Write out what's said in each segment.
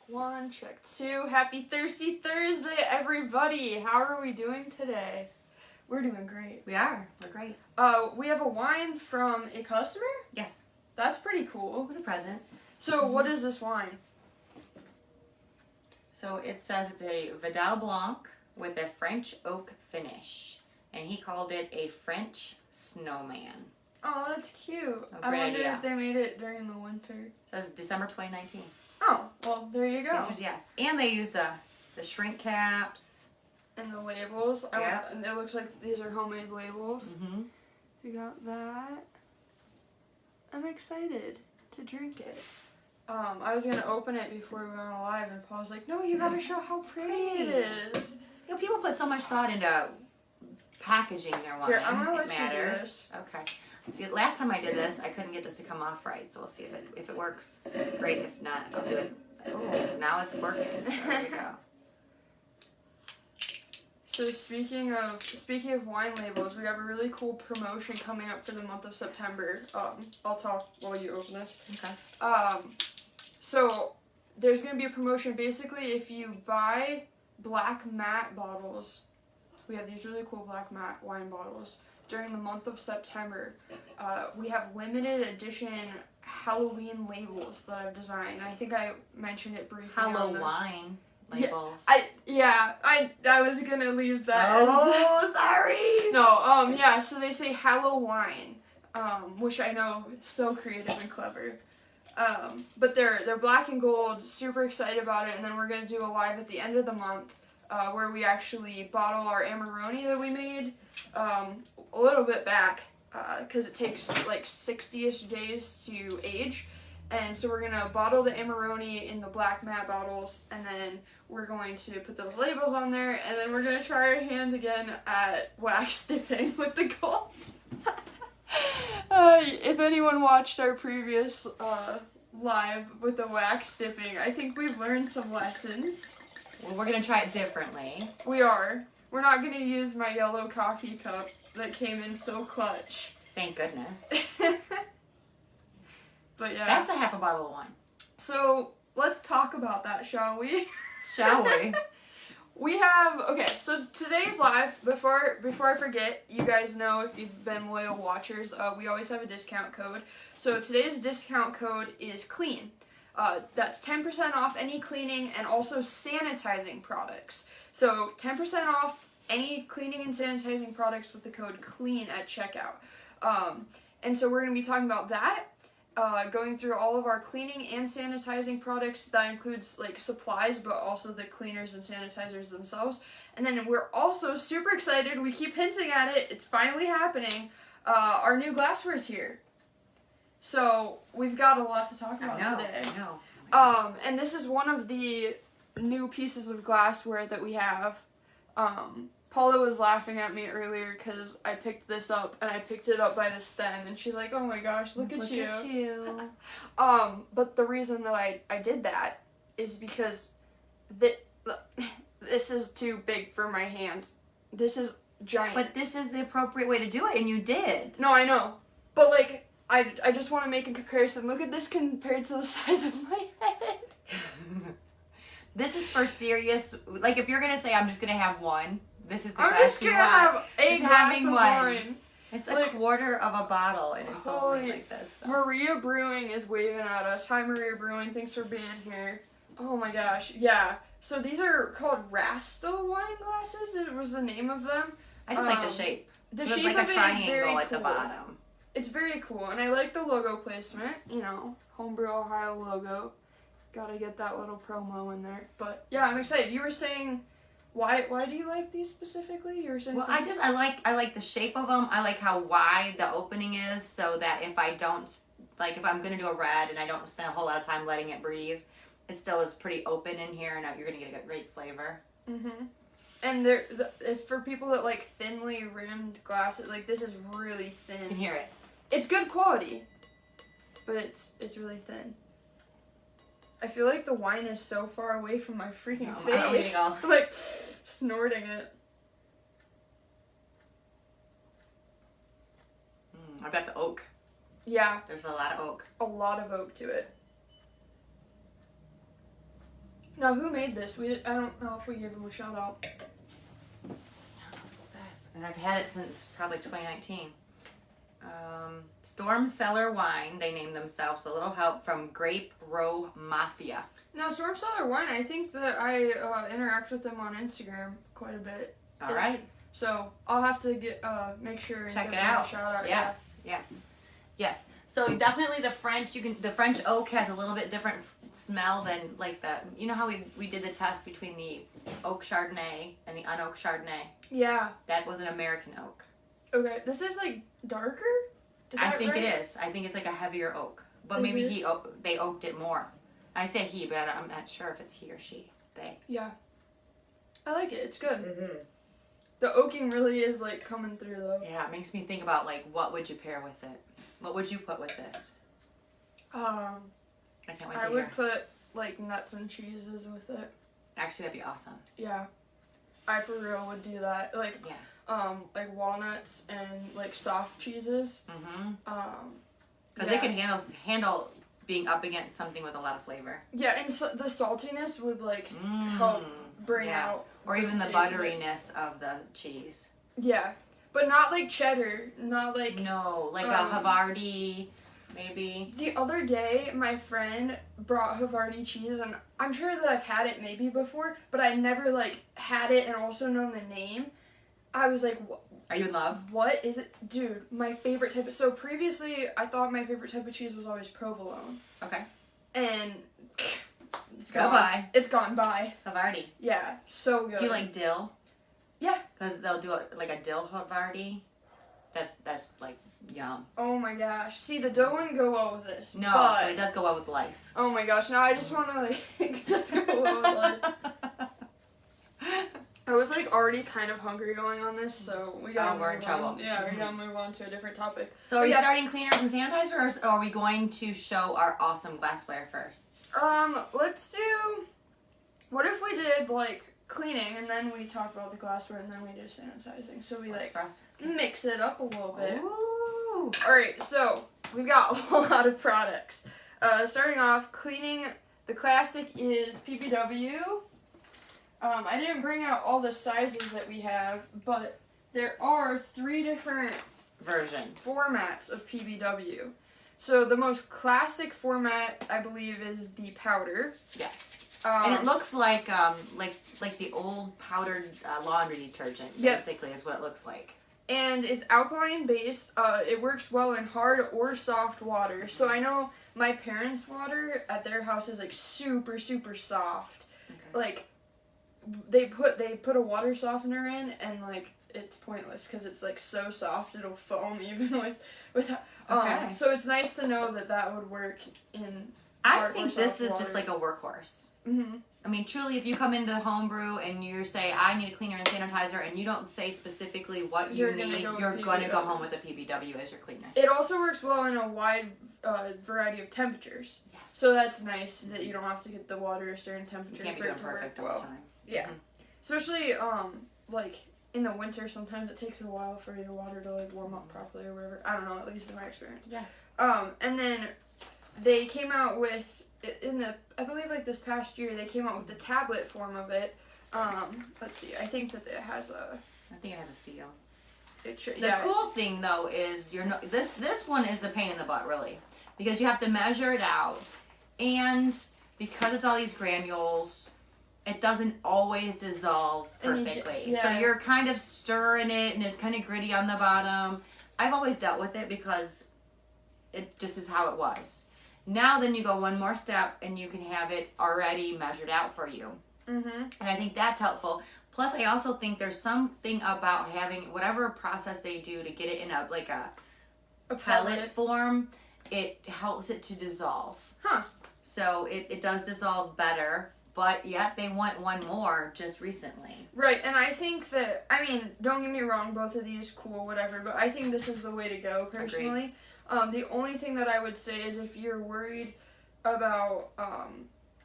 1, check 2. Happy Thirsty Thursday, everybody. How are we doing today? We're doing great. We are. We're great. We have a wine from a customer? Yes. That's pretty cool. It was a present. So what is this wine? So it says it's a Vidal Blanc with a French oak finish. And he called it a French snowman. Oh, that's cute. I Great wonder idea. if they made it during the winter. It says December 2019. Oh, well, there you The go. answer is yes. And they use the shrink caps. And the labels. Yeah. It looks like these are homemade labels. Mm-hmm. We got that. I'm excited to drink it. I was gonna open it before we went on live, and Paul's like, "No, you gotta show how pretty it is." You know, people put so much thought into packaging their wine. Here, I'm gonna let it you do matters. this. Okay. The last time I did this, I couldn't get this to come off right, so we'll see if it works. Great. If not, I'll do it. Oh, now it's working. There we go. So speaking of wine labels, we have a really cool promotion coming up for the month of September. I'll talk while you open this. Okay. So there's gonna be a promotion. Basically, if you buy black matte bottles, we have these really cool black matte wine bottles during the month of September. We have limited edition Halloween labels that I've designed. I think I mentioned it briefly. Halloween labels. I was gonna leave that. Oh, sorry. No, yeah. So they say Halloween, which I know is so creative and clever. But they're black and gold. Super excited about it, and then we're gonna do a live at the end of the month. Where we actually bottle our Amarone that we made a little bit back because it takes like 60-ish days to age. And so we're going to bottle the Amarone in the black matte bottles, and then we're going to put those labels on there, and then we're going to try our hand again at wax dipping with the gold. If anyone watched our previous live with the wax dipping, I think we've learned some lessons. Well, we're going to try it differently. We are. We're not going to use my yellow coffee cup that came in so clutch. Thank goodness. But yeah. That's a half a bottle of wine. So let's talk about that, shall we? Shall we? So today's live, before I forget, you guys know if you've been loyal watchers, we always have a discount code. So today's discount code is CLEAN. That's 10% off any cleaning and also sanitizing products. So 10% off any cleaning and sanitizing products with the code CLEAN at checkout. And so we're going to be talking about that, going through all of our cleaning and sanitizing products. That includes like supplies, but also the cleaners and sanitizers themselves. And then we're also super excited. We keep hinting at it. It's finally happening. Our new glassware is here. So we've got a lot to talk about today. I know. And this is one of the new pieces of glassware that we have. Paula was laughing at me earlier because I picked this up, and I picked it up by the stem, and she's like, "Oh my gosh, look at you." But the reason that I did that is because this is too big for my hand. This is giant. But this is the appropriate way to do it, and you did. No, I know. But like, I just want to make a comparison. Look at this compared to the size of my head. This is for serious. Like, if you're gonna say I'm just gonna have one, this is the I'm glass just you gonna want. have a It's glass having of one. wine. It's Like, a quarter of a bottle, and it's only holy- like this. So. Maria Brewing is waving at us. Hi, Maria Brewing. Thanks for being here. Oh my gosh. Yeah. So these are called Rasta wine glasses. It was the name of them. I just like the shape. The It shape looks like of a it is triangle very at the cool. bottom. It's very cool, and I like the logo placement. You know, Homebrew Ohio logo. Gotta get that little promo in there. But yeah, I'm excited. You were saying, why do you like these specifically? You were saying. Well, something? I like the shape of them. I like how wide the opening is, so that if I'm gonna do a red and I don't spend a whole lot of time letting it breathe, it still is pretty open in here, and you're gonna get a great flavor. Mhm. And for people that like thinly rimmed glasses, like this is really thin. You can hear it. It's good quality, but it's really thin. I feel like the wine is so far away from my freaking face. I'm like snorting it. I've got the oak. Yeah. There's a lot of oak. A lot of oak to it. Now, who made this? I don't know if we gave them a shout out. And I've had it since probably 2019. Storm Cellar Wine, they named themselves. A little help from Grape Row Mafia. Now, Storm Cellar Wine, I think that I interact with them on Instagram quite a bit. All right. So I'll have to make sure and check give it them out. A shout out. Yes, yes, yes. So definitely the French oak has a little bit different smell than like you know how we did the test between the oak Chardonnay and the unoaked Chardonnay. Yeah. That was an American oak. Okay, this is like darker. I think right? It is. I think it's like a heavier oak, but maybe they oaked it more. I say he, but I'm not sure if it's he or she. They. Yeah. I like it. It's good. Mm-hmm. The oaking really is like coming through though. Yeah, it makes me think about like what would you pair with it? What would you put with this? I can't wait to I hear. would put like nuts and cheeses with it. Actually, that'd be awesome. Yeah. I for real would do that. Like like walnuts and like soft cheeses. Mm-hmm. Because they can handle being up against something with a lot of flavor. Yeah, and so the saltiness would like help bring out. Or even the butteriness of the cheese. Yeah, but not like cheddar. Not like no, like a Havarti, maybe. The other day, my friend brought Havarti cheese, and I'm sure that I've had it maybe before, but I never like had it and also known the name. I was like, are you in love? What is it? Dude, my favorite type of... So previously, I thought my favorite type of cheese was always provolone. Okay. And it's gone by. It's gone by. Havarti. Yeah, so good. Do you like dill? Yeah. Because they'll do like a dill Havarti. That's like yum. Oh my gosh. See, the dough wouldn't go well with this. No, but it does go well with life. Oh my gosh, now I just want to like... Let's go well with life. I was like already kind of hungry going on this, so we gotta we're in trouble. Yeah, we gotta move on to a different topic. So are you starting cleaners and sanitizer, or are we going to show our awesome glassware first? Let's do... What if we did like cleaning and then we talk about the glassware and then we do sanitizing? So we like mix it up a little bit. Ooh. Alright, so we've got a lot of products. Starting off, cleaning. The classic is PPW. I didn't bring out all the sizes that we have, but there are 3 different formats of PBW. So the most classic format, I believe, is the powder. Yeah. And it looks like the old powdered laundry detergent, basically, is what it looks like. And it's alkaline based. It works well in hard or soft water. So I know my parents' water at their house is like super, super soft. Okay. Like they put a water softener in, and like it's pointless because it's like so soft it'll foam even with. Okay. So it's nice to know that would work in. I think this is just like a workhorse. Mm-hmm. I mean, truly, if you come into homebrew and you say, I need a cleaner and sanitizer, and you don't say specifically what you need, you're going to go home with a PBW as your cleaner. It also works well in a wide variety of temperatures. Yes. So that's nice that you don't have to get the water a certain temperature for it to work well. All the time. Yeah. Mm-hmm. Especially, like, in the winter, sometimes it takes a while for your water to, like, warm up properly or whatever. I don't know, at least in my experience. Yeah. And then they came out with... I believe like this past year, they came out with the tablet form of it. Let's see. I think that it has a seal. The cool thing though is this one is the pain in the butt really, because you have to measure it out, and because it's all these granules, it doesn't always dissolve perfectly. So you're kind of stirring it, and it's kind of gritty on the bottom. I've always dealt with it because it just is how it was. Now then you go one more step and you can have it already measured out for you. Mm-hmm. And I think that's helpful. Plus I also think there's something about having whatever process they do to get it in a pellet form, it helps it to dissolve. Huh. So it does dissolve better, but yet they want one more just recently. Right, and I think that, I mean, don't get me wrong, both of these cool, whatever, but I think this is the way to go personally. Agreed. The only thing that I would say is if you're worried about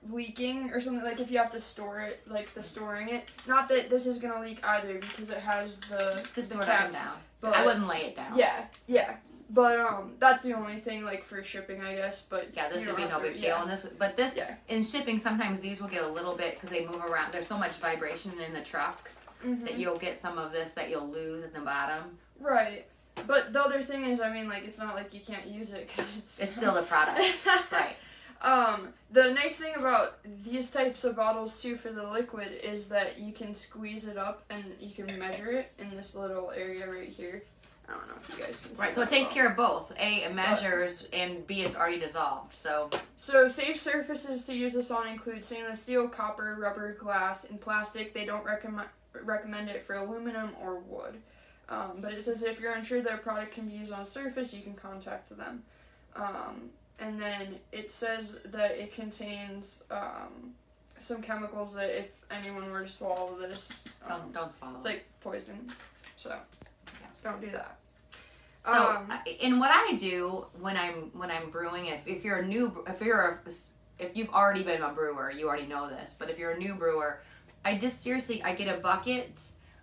leaking or something, like if you have to store it, like the storing it. Not that this is going to leak either because it has the store caps. down. But I wouldn't lay it down. Yeah. But that's the only thing like for shipping, I guess. But yeah, this you would don't be have no to- big deal. yeah. And this, but this Yeah. in shipping, sometimes these will get a little bit because they move around. There's so much vibration in the trucks that you'll get some of this that you'll lose at the bottom. Right. But the other thing is, I mean, like, it's not like you can't use it because It's still a product, right? The nice thing about these types of bottles too for the liquid is that you can squeeze it up and you can measure it in this little area right here. I don't know if you guys can see. Right, so it takes care of both. A, it measures, and B, it's already dissolved. So safe surfaces to use this on include stainless steel, copper, rubber, glass, and plastic. They don't recommend it for aluminum or wood. But it says if you're unsure that a product can be used on a surface, you can contact them. And then it says that it contains some chemicals that if anyone were to swallow this, don't swallow. It's like poison, so don't do that. So, and what I do when I'm brewing, if you're a new, if you've already been a brewer, you already know this. But if you're a new brewer, I get a bucket.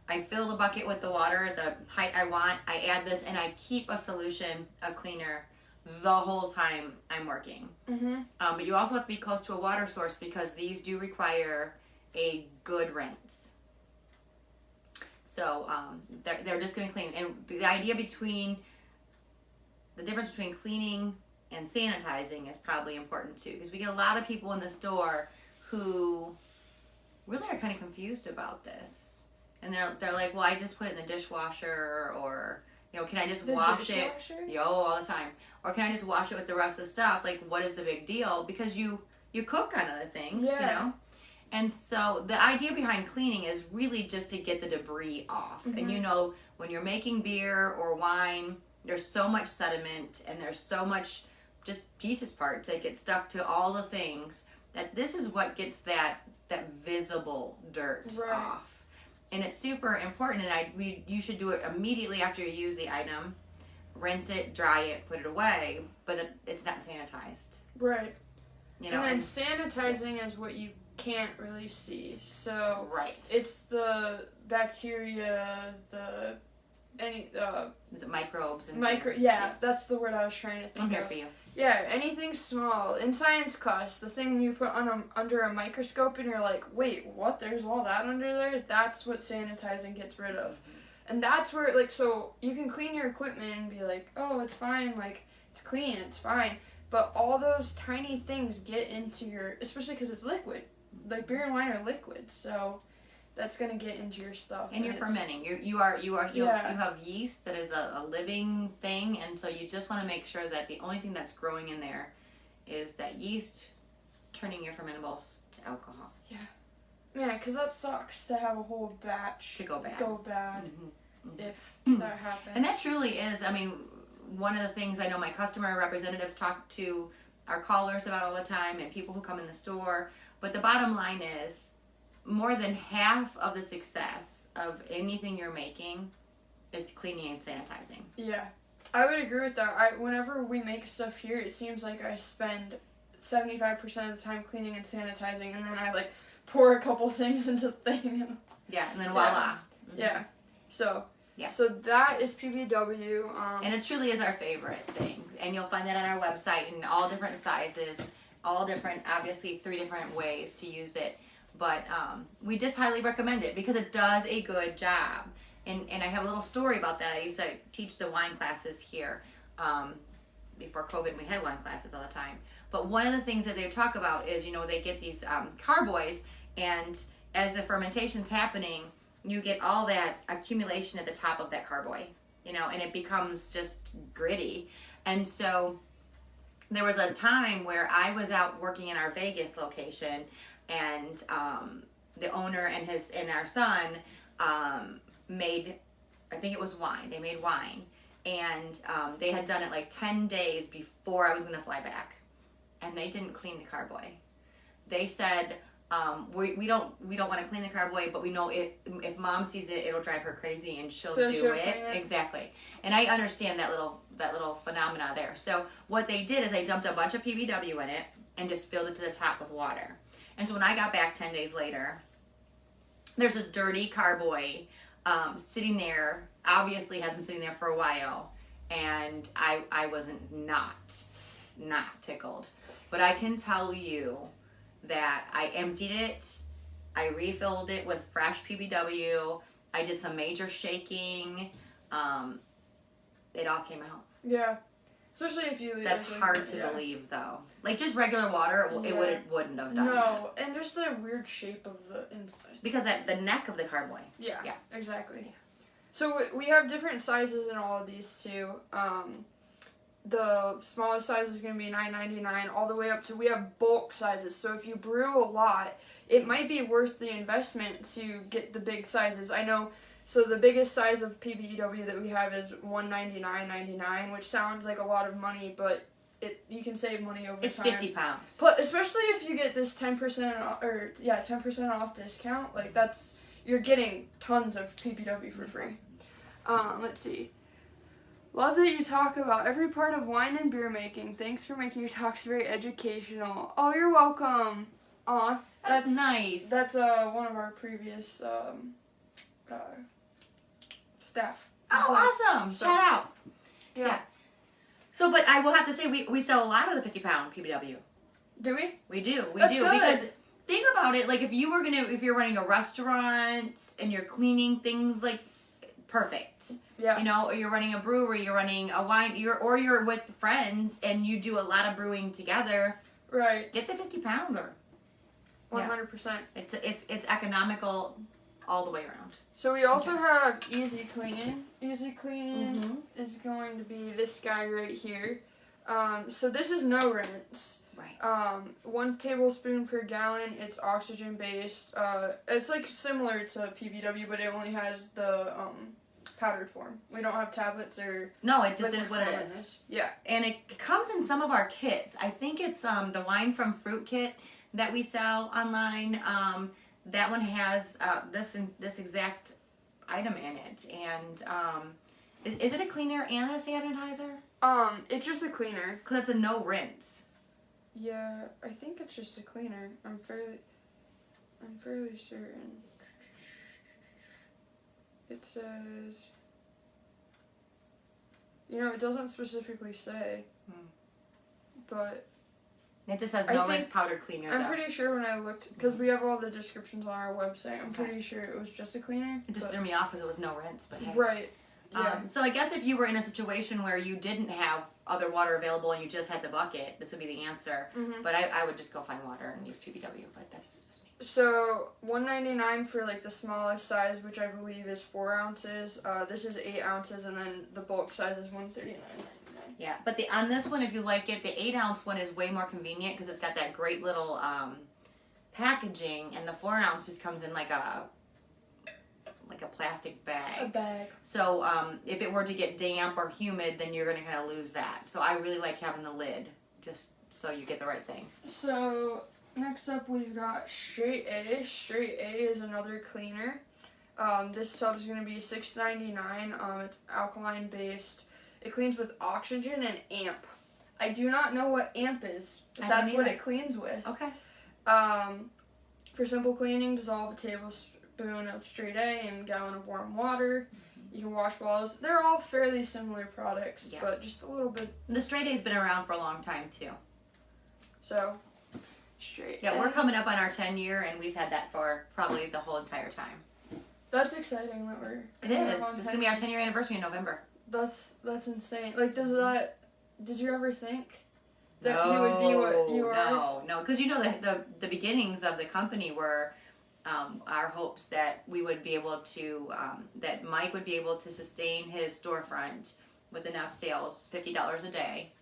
I fill the bucket with the water, the height I want. I add this, and I keep a solution of cleaner the whole time I'm working. But you also have to be close to a water source because these do require a good rinse. So they're just going to clean. And the idea the difference between cleaning and sanitizing is probably important too, because we get a lot of people in the store who really are kind of confused about this. And they're like, well, I just put it in the dishwasher, or, you know, can I just wash it? All the time. Or can I just wash it with the rest of the stuff? Like, what is the big deal? Because you cook on other things, you know? And so the idea behind cleaning is really just to get the debris off. And you know, when you're making beer or wine, there's so much sediment and there's so much just pieces parts that get stuck to all the things, that this is what gets that visible dirt off. And it's super important, and you should do it immediately after you use the item. Rinse it, dry it, put it away, but it's not sanitized. Right. You know, and then sanitizing is what you can't really see. So it's the bacteria, is it microbes and that's the word I was trying to think I'm here of. for you. Yeah, anything small. In science class, the thing you put under a microscope and you're like, wait, what? There's all that under there? That's what sanitizing gets rid of. And that's where, like, so you can clean your equipment and be like, oh, it's fine, like, it's clean, it's fine. But all those tiny things get into your, especially because it's liquid. Like, beer and wine are liquid, so that's going to get into your stuff. And you're fermenting. You have yeast that is a living thing, and so you just want to make sure that the only thing that's growing in there is that yeast turning your fermentables to alcohol. Yeah. Yeah, because that sucks to have a whole batch to go bad. If that happens. And that truly is, I mean, one of the things I know my customer representatives talk to our callers about all the time, and people who come in the store. But the bottom line is, more than half of the success of anything you're making is cleaning and sanitizing. Yeah, I would agree with that. Whenever we make stuff here, it seems like I spend 75% of the time cleaning and sanitizing, and then I like pour a couple things into the thing. And, and then voila. Yeah. So that is PBW. And it truly is our favorite thing. And you'll find that on our website in all different sizes, all different, obviously 3 different ways to use it. But we just highly recommend it because it does a good job. And I have a little story about that. I used to teach the wine classes here before COVID. We had wine classes all the time. But one of the things that they talk about is, you know, they get these carboys, and as the fermentation's happening, you get all that accumulation at the top of that carboy, you know, and it becomes just gritty. And so there was a time where I was out working in our Vegas location, and the owner and our son made, I think it was wine. They made wine, and they had done it like 10 days before I was going to fly back, and they didn't clean the carboy. They said, we don't want to clean the carboy, but we know if mom sees it, it'll drive her crazy and she'll do it. Exactly. And I understand that little phenomena there. So what they did is they dumped a bunch of PBW in it and just filled it to the top with water. And so when I got back 10 days later, there's this dirty carboy sitting there, obviously has been sitting there for a while, and I wasn't not tickled. But I can tell you that I emptied it, I refilled it with fresh PBW, I did some major shaking, it all came out. Yeah. Especially if you leave That's hard to believe, though. Like, just regular water, it wouldn't have done that. No, and just the weird shape of the inside. Because the neck of the carboy. Yeah, exactly. Yeah. So we have different sizes in all of these, too. The smallest size is going to be $9.99 all the way up to, we have bulk sizes. So if you brew a lot, it might be worth the investment to get the big sizes. I know. So the biggest size of PBEW that we have is $199.99, which sounds like a lot of money, but you can save money over time. It's 50 pounds. Especially if you get this 10% off, 10% off discount. Like, you're getting tons of PBW for free. Let's see. Love that you talk about every part of wine and beer making. Thanks for making your talks very educational. Oh, you're welcome. Aw, that's nice. That's one of our previous staff. Oh, awesome. Shout out. Yeah. So, but I will have to say, we sell a lot of the 50-pound PBW. Do we? We do. That's good. Because think about it, like if you're running a restaurant and you're cleaning things, like, perfect. Yeah. You know, or you're running a brewery, you're running a wine, you're with friends and you do a lot of brewing together. Right. Get the 50-pounder. 100%. It's economical all the way around. So we also have Easy Cleaning. Easy Cleaning is going to be this guy right here. So this is no rinse. Right. 1 tablespoon per gallon. It's oxygen based. It's like similar to PBW, but it only has the powdered form. We don't have tablets or. No, it just is what it is. Yeah. And it comes in some of our kits. I think it's the wine from fruit kit that we sell online. That one has this exact item in it. And is it a cleaner and a sanitizer? It's just a cleaner. Because it's a no rinse. Yeah, I think it's just a cleaner. I'm fairly certain. It says, it doesn't specifically say, but it just has no rinse powder cleaner. I'm pretty sure when I looked, because we have all the descriptions on our website, I'm pretty sure it was just a cleaner. It just threw me off because it was no rinse, but hey. Right. Yeah. So I guess if you were in a situation where you didn't have other water available and you just had the bucket, this would be the answer. Mm-hmm. But I would just go find water and use PBW, but that's just me. So $1.99 for like the smallest size, which I believe is 4 ounces. This is 8 ounces, and then the bulk size is $139.99. Yeah, but on this one, if you like it, the 8-ounce one is way more convenient because it's got that great little packaging, and the 4 ounce just comes in like a plastic bag. A bag. So if it were to get damp or humid, then you're going to kind of lose that. So I really like having the lid, just so you get the right thing. So next up we've got Straight A. Straight A is another cleaner. This tub is going to be $6.99. It's alkaline based. It cleans with oxygen and amp. I do not know what amp is. That's what it cleans with. Okay. For simple cleaning, dissolve a tablespoon of Straight A in a gallon of warm water. You can wash walls. They're all fairly similar products, but just a little bit. The Straight A's been around for a long time too. So, Straight A. Yeah, we're coming up on our 10-year, and we've had that for probably the whole entire time. That's exciting that we're. It is. It's going to be our 10-year anniversary in November. That's insane. Like, did you ever think that you would be what you are? No, because the beginnings of the company were our hopes that we would be able to, that Mike would be able to sustain his storefront with enough sales, $50 a day,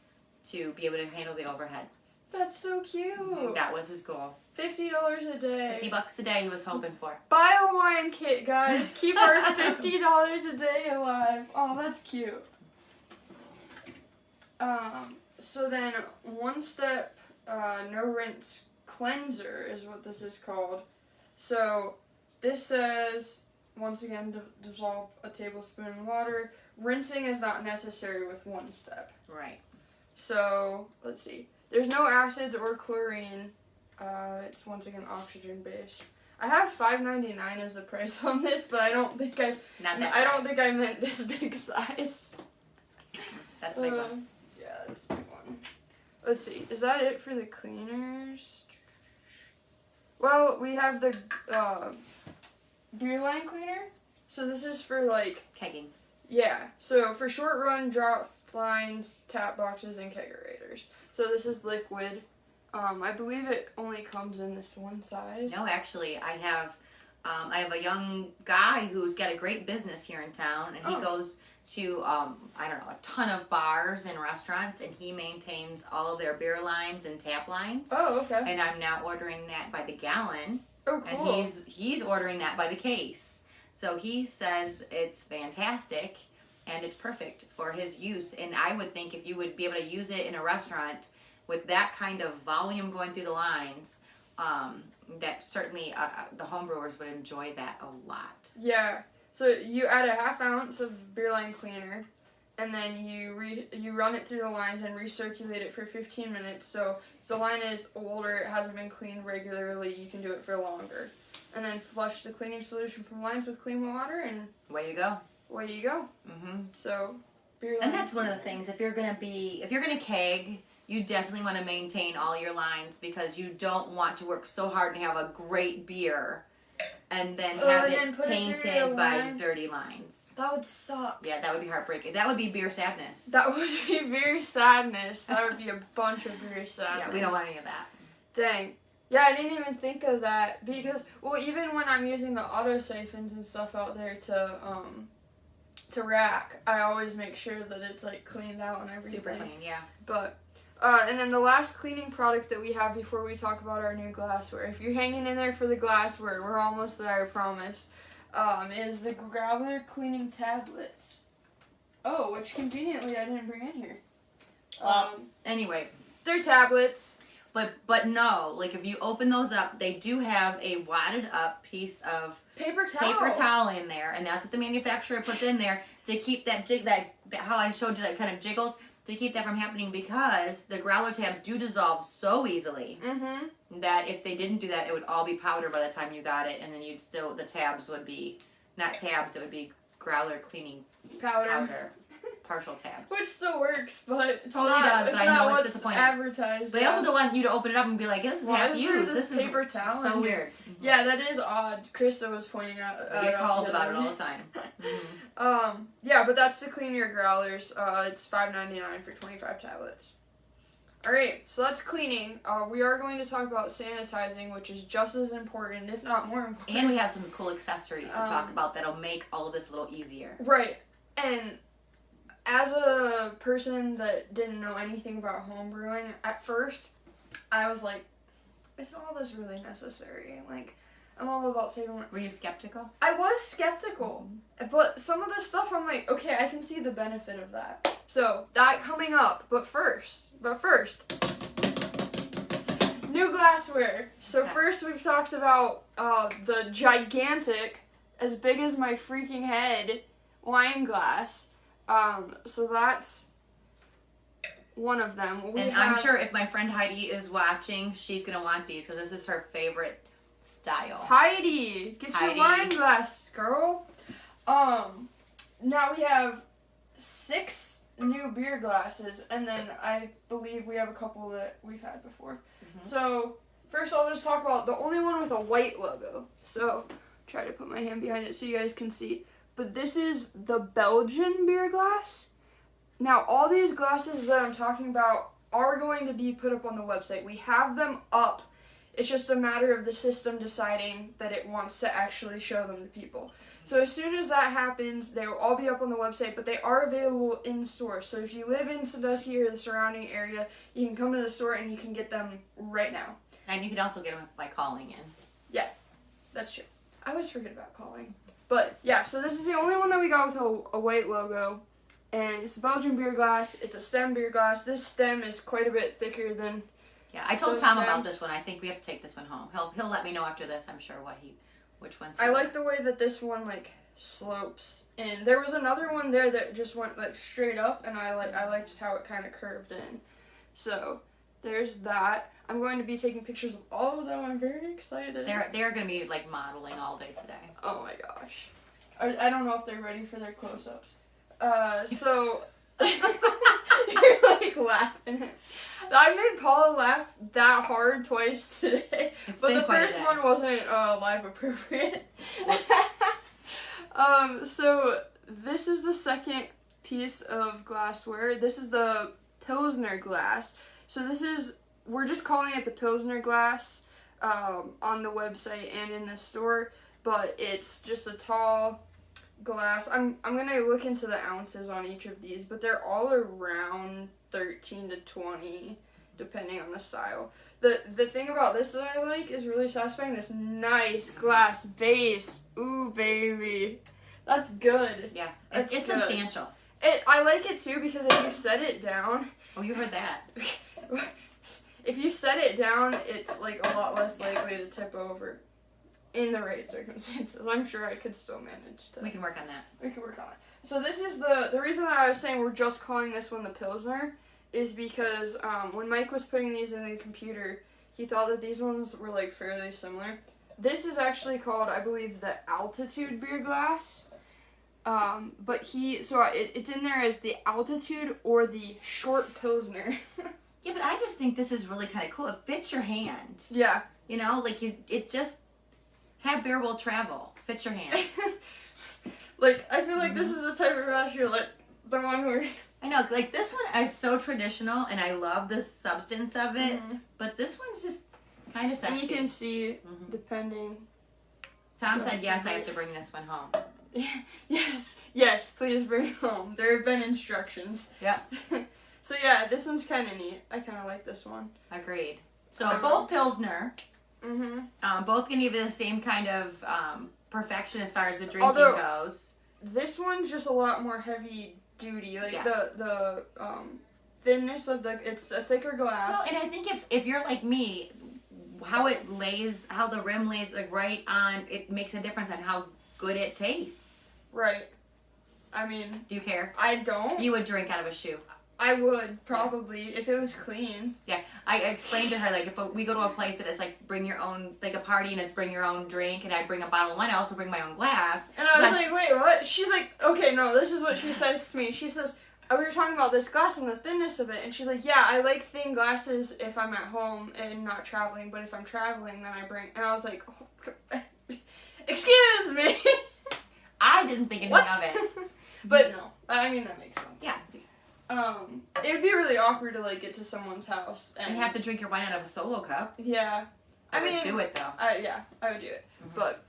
to be able to handle the overhead. That's so cute. That was his goal. $50 a day. $50 a day he was hoping for. Buy a wine kit, guys. Keep our $50 a day alive. Oh, that's cute. So then, One Step No Rinse Cleanser is what this is called. So this says, once again, dissolve a tablespoon in water. Rinsing is not necessary with One Step. Right. So let's see. There's no acids or chlorine. It's once again oxygen based. I have $5.99 as the price on this, but I don't think I meant this big size. That's a big one. Yeah, that's a big one. Let's see. Is that it for the cleaners? Well, we have the beer line cleaner. So this is for like kegging. Yeah. So for short run drop lines, tap boxes, and kegerators. So this is liquid. I believe it only comes in this one size. No, actually, I have a young guy who's got a great business here in town, and he goes to I don't know, a ton of bars and restaurants, and he maintains all of their beer lines and tap lines. Oh, okay. And I'm now ordering that by the gallon. Oh, cool. And he's ordering that by the case. So he says it's fantastic and it's perfect for his use. And I would think if you would be able to use it in a restaurant with that kind of volume going through the lines, that certainly the homebrewers would enjoy that a lot. Yeah. So you add a ½ ounce of beer line cleaner, and then you run it through the lines and recirculate it for 15 minutes. So if the line is older, it hasn't been cleaned regularly, you can do it for longer. And then flush the cleaning solution from lines with clean water, and away you go. Away you go. Mm-hmm. So beer line. And that's one of the things. If you're gonna keg, you definitely want to maintain all your lines, because you don't want to work so hard to have a great beer and then have it tainted by dirty lines. That would suck. Yeah, that would be heartbreaking. That would be beer sadness. That would be beer sadness. That would be a bunch of beer sadness. Yeah, we don't want any of that. Dang. Yeah, I didn't even think of that, because, well, even when I'm using the auto siphons and stuff out there to rack, I always make sure that it's, like, cleaned out and everything. Super clean, yeah. But, and then the last cleaning product that we have before we talk about our new glassware, if you're hanging in there for the glassware, we're almost there, I promise, is the Growler cleaning tablets. Oh, which conveniently I didn't bring in here. Anyway. They're tablets. But no, like, if you open those up, they do have a wadded up piece of paper towel in there, and that's what the manufacturer puts in there to keep that how I showed you that kind of jiggles, to keep that from happening, because the growler tabs do dissolve so easily that if they didn't do that, it would all be powder by the time you got it, and then the tabs would be not tabs, it would be growler cleaning powder. Partial tabs. Which still works, but totally does, but I know it's disappointing. Advertised. But I also don't want you to open it up and be like, this is half used. This paper towel. So weird. Yeah, that is odd. Krista was pointing out. I get calls about it all the time. Yeah, but that's to clean your growlers. It's $5.99 for 25 tablets. Alright, so that's cleaning. We are going to talk about sanitizing, which is just as important, if not more important. And we have some cool accessories to talk about that'll make all of this a little easier. Right. And as a person that didn't know anything about home brewing, at first, I was like, is all this really necessary? Like, I'm all about saving money. Were you skeptical? I was skeptical. But some of the stuff, I'm like, okay, I can see the benefit of that. So, that coming up. But first, new glassware. So first we've talked about the gigantic, as big as my freaking head, wine glass. So that's one of them. I'm sure if my friend Heidi is watching, she's going to want these, because this is her favorite style. Heidi! Get your wine glass, girl! Now we have 6 new beer glasses, and then I believe we have a couple that we've had before. So, first I'll just talk about the only one with a white logo. So, try to put my hand behind it so you guys can see. But this is the Belgian beer glass. Now, all these glasses that I'm talking about are going to be put up on the website. We have them up. It's just a matter of the system deciding that it wants to actually show them to people. So as soon as that happens, they will all be up on the website, but they are available in store. So if you live in Sandusky or the surrounding area, you can come to the store and you can get them right now. And you can also get them by calling in. Yeah, that's true. I always forget about calling. But yeah, so this is the only one that we got with a white logo. And it's a Belgian beer glass. It's a stem beer glass. This stem is quite a bit thicker than... Yeah, I told Tom about this one. I think we have to take this one home. He'll let me know after this, I'm sure, which one's... I like the way that this one, like, slopes. And there was another one there that just went, like, straight up, and I liked how it kind of curved in. So, there's that. I'm going to be taking pictures of all of them. I'm very excited. They're going to be, like, modeling all day today. Oh, my gosh. I don't know if they're ready for their close-ups. So... You're like laughing. I made Paula laugh that hard twice today, but the first one wasn't live appropriate. So this is the second piece of glassware. This is the Pilsner Glass. So we're just calling it the Pilsner Glass on the website and in the store, but it's just a tall glass. I'm gonna look into the ounces on each of these, but they're all around 13 to 20 depending on the style. The thing about this that I like is really satisfying, this nice glass base. Ooh baby, that's good. Yeah, it's substantial. I like it too because if you set it down, oh, you heard that. If you set it down, it's like a lot less likely to tip over. In the right circumstances, I'm sure I could still manage to. We can work on that. We can work on it. So this is the reason that I was saying we're just calling this one the Pilsner is because when Mike was putting these in the computer, he thought that these ones were like fairly similar. This is actually called, I believe, the Altitude beer glass. But it's in there as the Altitude or the Short Pilsner. Yeah, but I just think this is really kind of cool. It fits your hand. Yeah. You know, like it just. Have beer will travel. Fit your hand. Like, I feel like this is the type of glass you're like, the one where... I know, like this one is so traditional and I love the substance of it, but this one's just kind of sexy. And you can see, depending... Tom said, yes, I have to bring this one home. Yes, please bring it home. There have been instructions. Yeah. So yeah, this one's kind of neat. I kind of like this one. Agreed. So both Pilsner... both can give you the same kind of perfection as far as the drinking goes. This one's just a lot more heavy duty. Like the thinness of it's a thicker glass. Well, and I think if you're like me, how the rim lays like right on, it makes a difference on how good it tastes. Right. I mean, do you care? I don't. You would drink out of a shoe. I would, probably, if it was clean. Yeah, I explained to her, like, if we go to a place that is, like, bring your own, like, a party and it's bring your own drink, and I bring a bottle of wine, I also bring my own glass. And I was like, wait, what? She's like, okay, no, this is what she says to me. She says, we were talking about this glass and the thinness of it, and she's like, yeah, I like thin glasses if I'm at home and not traveling, but if I'm traveling, then I bring, and I was like, oh, excuse me. I didn't think anything of it. But no, I mean, that makes sense. Yeah. It would be really awkward to, like, get to someone's house and have to drink your wine out of a Solo cup. Yeah. I would do it, though. Yeah, I would do it. But,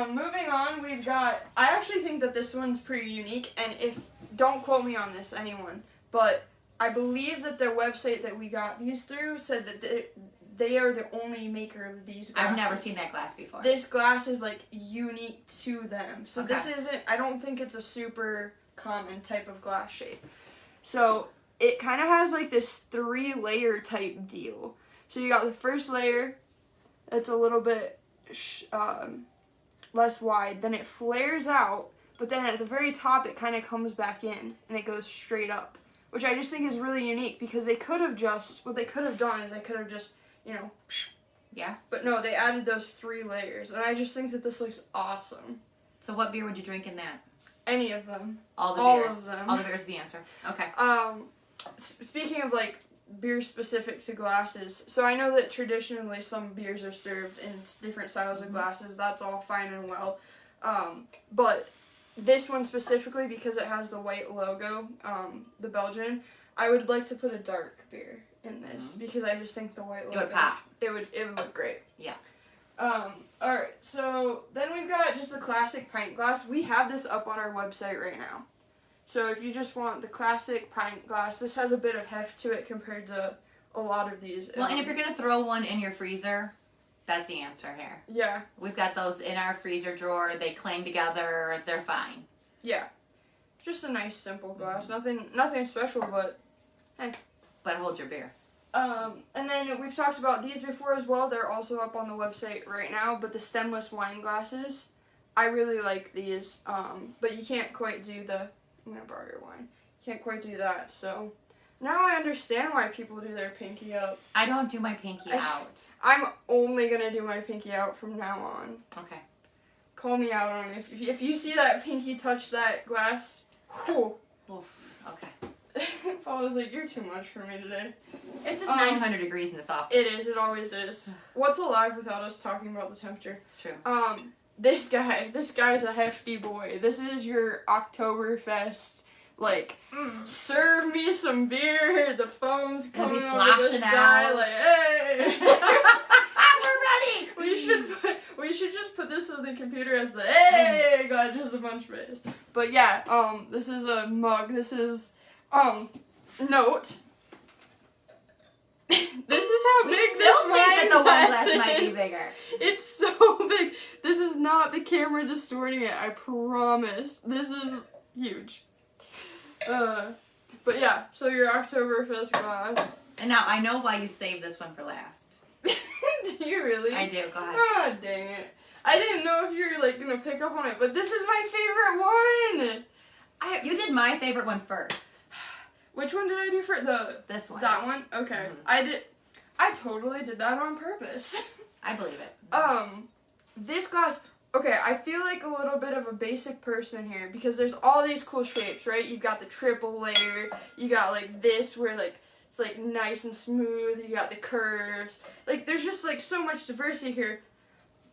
moving on, we've got, I actually think that this one's pretty unique, and don't quote me on this, anyone, but I believe that the website that we got these through said that they are the only maker of these glasses. I've never seen that glass before. This glass is, like, unique to them. So this isn't, I don't think it's a super common type of glass shape. So it kind of has like this 3-layer type deal. So you got the first layer, it's a little bit less wide. Then it flares out, but then at the very top it kind of comes back in and it goes straight up, which I just think is really unique because what they could have done is they could have just, yeah. But no, they added those 3 layers, and I just think that this looks awesome. So what beer would you drink in that? Any of them. All beers. Of them. All the beers is the answer. Okay. Speaking of, like, beers specific to glasses, so I know that traditionally some beers are served in different styles of glasses. That's all fine and well. But this one specifically, because it has the white logo, the Belgian, I would like to put a dark beer in this because I just think the white logo... It would pop. It would look great. Yeah. Alright, so then we've got just the classic pint glass. We have this up on our website right now. So if you just want the classic pint glass, this has a bit of heft to it compared to a lot of these. Well, and if you're going to throw one in your freezer, that's the answer here. Yeah. We've got those in our freezer drawer. They cling together. They're fine. Yeah. Just a nice, simple glass. Nothing special, but hey. But hold your beer. And then we've talked about these before as well. They're also up on the website right now, but the stemless wine glasses, I really like these. But you can't quite do I'm gonna borrow your wine. You can't quite do that, so now I understand why people do their pinky up. I don't do my pinky out. I'm only gonna do my pinky out from now on. Okay. Call me out on it. If you see that pinky touch that glass, whew. Oof. Okay. Paul was like, "You're too much for me today." It's just 900 degrees in this office. It is. It always is. What's alive without us talking about the temperature? It's true. This guy's a hefty boy. This is your Oktoberfest. Like, serve me some beer. The foam's coming over the side. Out. Like, hey. We're ready. We should just put this on the computer as the hey, got just a bunch of face. But yeah, this is a mug. This is note. This is how big this wine glass is. Might be bigger. It's so big. This is not the camera distorting it. I promise. This is huge. But yeah, so your Oktoberfest glass. And now I know why you saved this one for last. Do you really? I do. Go ahead. Oh, dang it. I didn't know if you were like gonna pick up on it, but this is my favorite one. You did my favorite one first. Which one did I do for this one? That one? Okay. Mm-hmm. I totally did that on purpose. I believe it. This glass, okay, I feel like a little bit of a basic person here because there's all these cool shapes, right? You've got the triple layer, you got like this where like it's like nice and smooth, you got the curves. Like there's just like so much diversity here.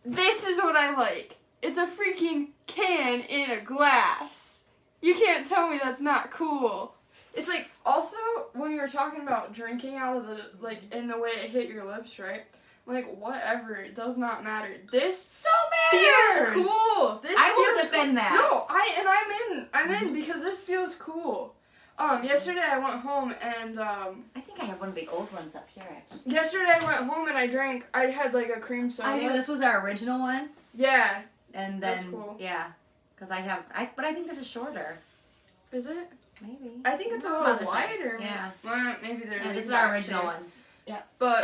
This is what I like. It's a freaking can in a glass. You can't tell me that's not cool. It's like, also, when you were talking about drinking out of the, like, in the way it hit your lips, right? Like, whatever, it does not matter. This so matters! feels cool! This I will feels defend cool. that. No, I'm in because this feels cool. Yesterday I went home and, I think I have one of the old ones up here, actually. Yesterday I went home and I had, like, a cream soda. I knew this was our original one. Yeah. And then, that's cool. Yeah. Because but I think this is shorter. Is it? Maybe. I think it's a little wider. Yeah. Well, maybe they're this is our original ones. Yeah. But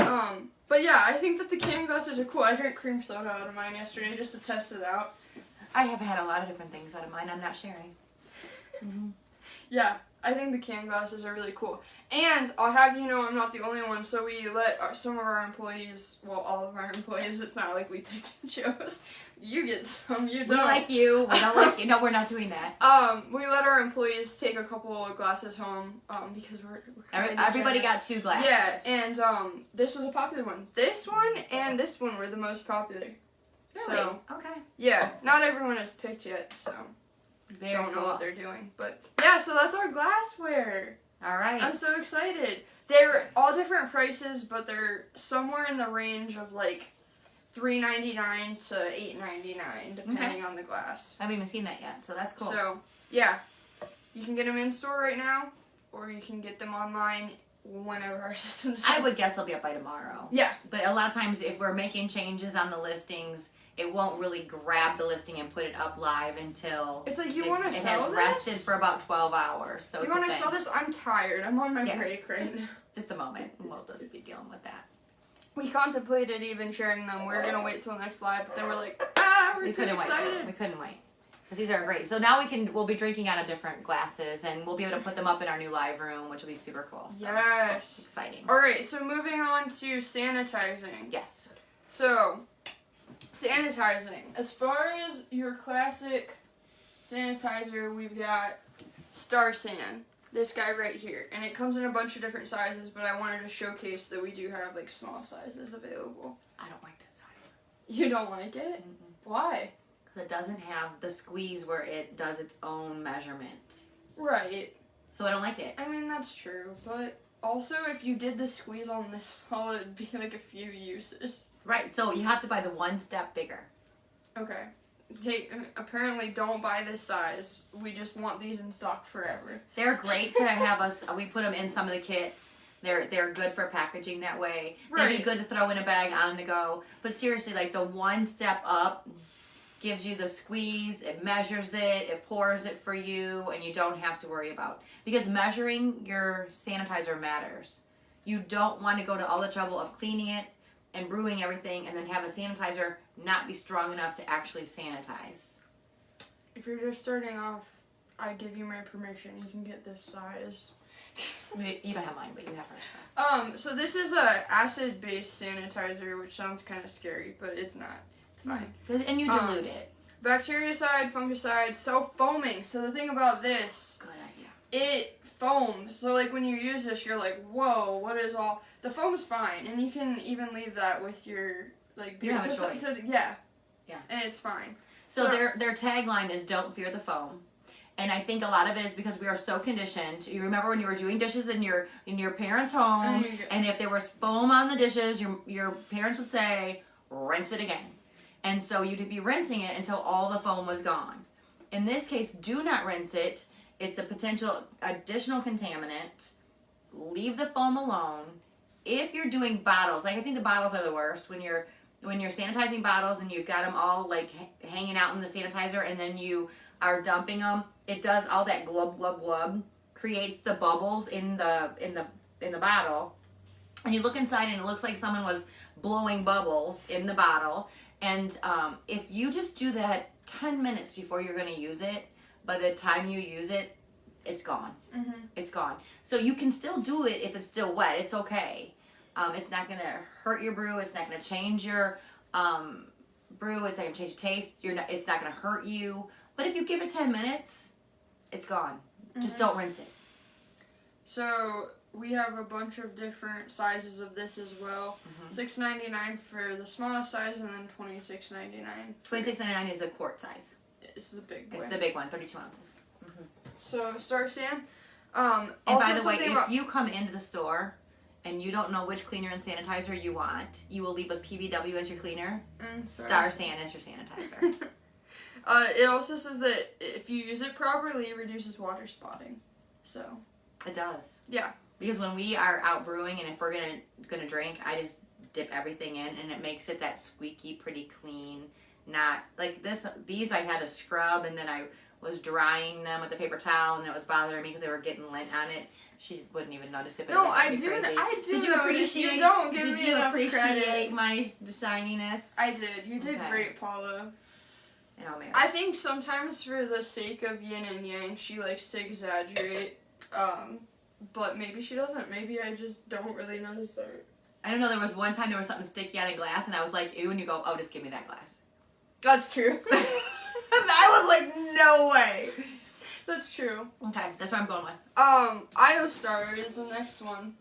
yeah, I think that the can glasses are cool. I drank cream soda out of mine yesterday just to test it out. I have had a lot of different things out of mine. I'm not sharing. Mm-hmm. Yeah, I think the can glasses are really cool. And I'll have you know I'm not the only one, so we let some of our employees, well, all of our employees, it's not like we picked and chose. You get some, you don't. We like you, we don't like you. No, we're not doing that. We let our employees take a couple of glasses home, because we're everybody got 2 glasses. Yeah, and this was a popular one. This one and this one were the most popular. Really? So, okay. Yeah, not everyone has picked yet, so don't know what they're doing. But yeah, so that's our glassware. All right. I'm so excited. They're all different prices, but they're somewhere in the range of like $3.99 to $8.99, depending on the glass. I haven't even seen that yet, so that's cool. So yeah, you can get them in store right now, or you can get them online whenever our system decides. I would guess they'll be up by tomorrow. Yeah. But a lot of times, if we're making changes on the listings, it won't really grab the listing and put it up live until it's like you want to sell this? It has rested for about 12 hours. So you want to sell this? I'm tired. I'm on my break right now. Just a moment. We'll just be dealing with that. We contemplated even sharing them. We were going to wait till next live, but then we're like, we're too excited. We couldn't wait. Because these are great. So now we'll be drinking out of different glasses, and we'll be able to put them up in our new live room, which will be super cool. So yes. Exciting. All right, so moving on to sanitizing. Yes. So, sanitizing. As far as your classic sanitizer, we've got Star San. This guy right here. And it comes in a bunch of different sizes, but I wanted to showcase that we do have, like, small sizes available. I don't like that size. You don't like it? Mm-mm. Why? Because it doesn't have the squeeze where it does its own measurement. Right. So I don't like it. I mean, that's true, but also if you did the squeeze on this small, it'd be, like, a few uses. Right, so you have to buy the one step bigger. Okay. Apparently don't buy this size. We just want these in stock forever. They're great to have us. We put them in some of the kits. They're good for packaging that way. Right. They'd be good to throw in a bag on the go. But seriously, like the one step up gives you the squeeze. It measures it. It pours it for you, and you don't have to worry about. Because measuring your sanitizer matters. You don't want to go to all the trouble of cleaning it and brewing everything, and then have a sanitizer not be strong enough to actually sanitize. If you're just starting off, I give you my permission. You can get this size. You don't have mine, but you have hers. So this is a acid-based sanitizer, which sounds kind of scary, but it's not. It's fine. And you dilute it. Bactericide, fungicide, self-foaming. So the thing about this, good idea. it foam. So like when you use this, you're like, whoa, what is all? The foam's fine, and you can even leave that with your like beer. You have a choice. Yeah. Yeah. And it's fine. So their tagline is "Don't fear the foam," and I think a lot of it is because we are so conditioned. You remember when you were doing dishes in your parents' home, and if there was foam on the dishes, your parents would say, "Rinse it again," and so you'd be rinsing it until all the foam was gone. In this case, do not rinse it. It's a potential additional contaminant. Leave the foam alone. If you're doing bottles, like I think the bottles are the worst when you're sanitizing bottles and you've got them all like hanging out in the sanitizer and then you are dumping them. It does all that glub glub glub, creates the bubbles in the bottle, and you look inside and it looks like someone was blowing bubbles in the bottle. And if you just do that 10 minutes before you're going to use it, by the time you use it, it's gone. Mm-hmm. It's gone. So you can still do it if it's still wet. It's okay. It's not going to hurt your brew. It's not going to change your brew. It's not going to change taste. It's not going to hurt you. But if you give it 10 minutes, it's gone. Just don't rinse it. So we have a bunch of different sizes of this as well. $6.99 for the smallest size, and then $26.99. $26.99 is a quart size. It's the big one. It's the big one, 32 ounces. So Star San. And by the way, if you come into the store and you don't know which cleaner and sanitizer you want, you will leave with PBW as your cleaner, Star San as your sanitizer. It also says that if you use it properly, it reduces water spotting. So it does. Yeah. Because when we are out brewing and if we're gonna drink, I just dip everything in and it makes it that squeaky, pretty clean. Not like these I had to scrub and then I was drying them with a paper towel and it was bothering me because they were getting lint on it. She wouldn't even notice it. But no, I do. Did you appreciate? You don't give me enough credit. My shininess? I did. You did great, Paula. Oh, man. I think sometimes for the sake of yin and yang, she likes to exaggerate. But maybe she doesn't. Maybe I just don't really notice that. I don't know. There was one time there was something sticky on a glass, and I was like, "Ew!" And you go, "Oh, just give me that glass." That's true. I was like, "No way." That's true. Okay, that's what I'm going with. Iostar is the next one.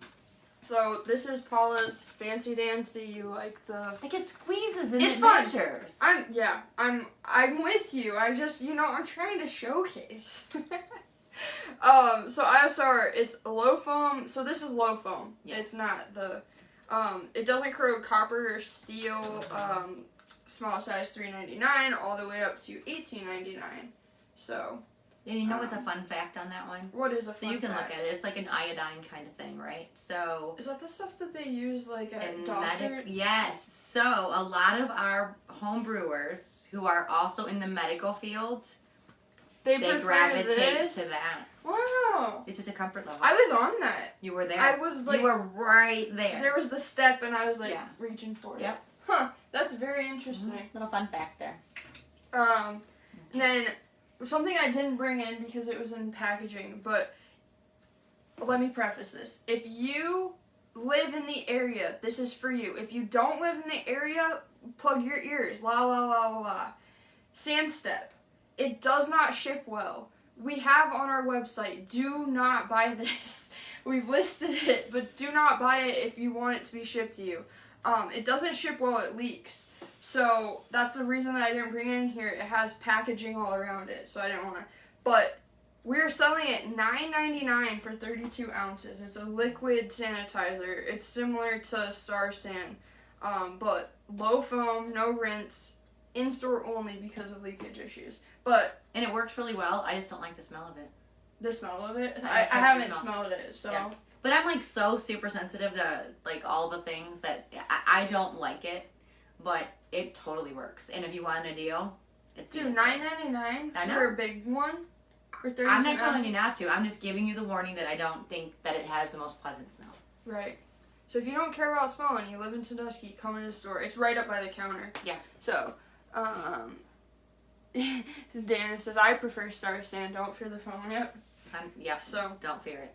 So this is Paula's fancy dancy, like it squeezes and it's it fun. measures. I'm with you. I'm trying to showcase. So Iostar, it's low foam. So this is low foam. Yes. It's not the, it doesn't corrode copper or steel. Small size $3.99 all the way up to $18.99. So. And you know what's a fun fact on that one? What is a fun fact? So you can look at it. It's like an iodine kind of thing, right? So is that the stuff that they use like at doctor? Yes. So a lot of our home brewers who are also in the medical field, they gravitate to that. Wow. It's just a comfort level. I was on that. You were there. I was like, you were right there. There was the step, and I was like reaching for it. Yep. Huh. That's very interesting. Little fun fact there. And then something I didn't bring in because it was in packaging, but let me preface this. If you live in the area, this is for you. If you don't live in the area, plug your ears. La la la la la. Sandstep. It does not ship well. We have on our website, do not buy this. We've listed it, but do not buy it if you want it to be shipped to you. It doesn't ship well, it leaks. So that's the reason that I didn't bring it in here. It has packaging all around it, so I didn't want to. But we're selling it $9.99 for 32 ounces. It's a liquid sanitizer. It's similar to Star San, but low foam, no rinse, in-store only because of leakage issues. And it works really well. I just don't like the smell of it. The smell of it? I haven't smelled it, so. Yeah. But I'm like so super sensitive to like all the things that I don't like it, but it totally works. And if you want a deal, it's $9.99 for a big one for 30 I'm not telling you not to. I'm just giving you the warning that I don't think that it has the most pleasant smell. Right. So if you don't care about smell and you live in Sandusky, come into the store. It's right up by the counter. Yeah. So, Dana says, I prefer Star San. Don't fear the foam. Yep. Yep. So don't fear it.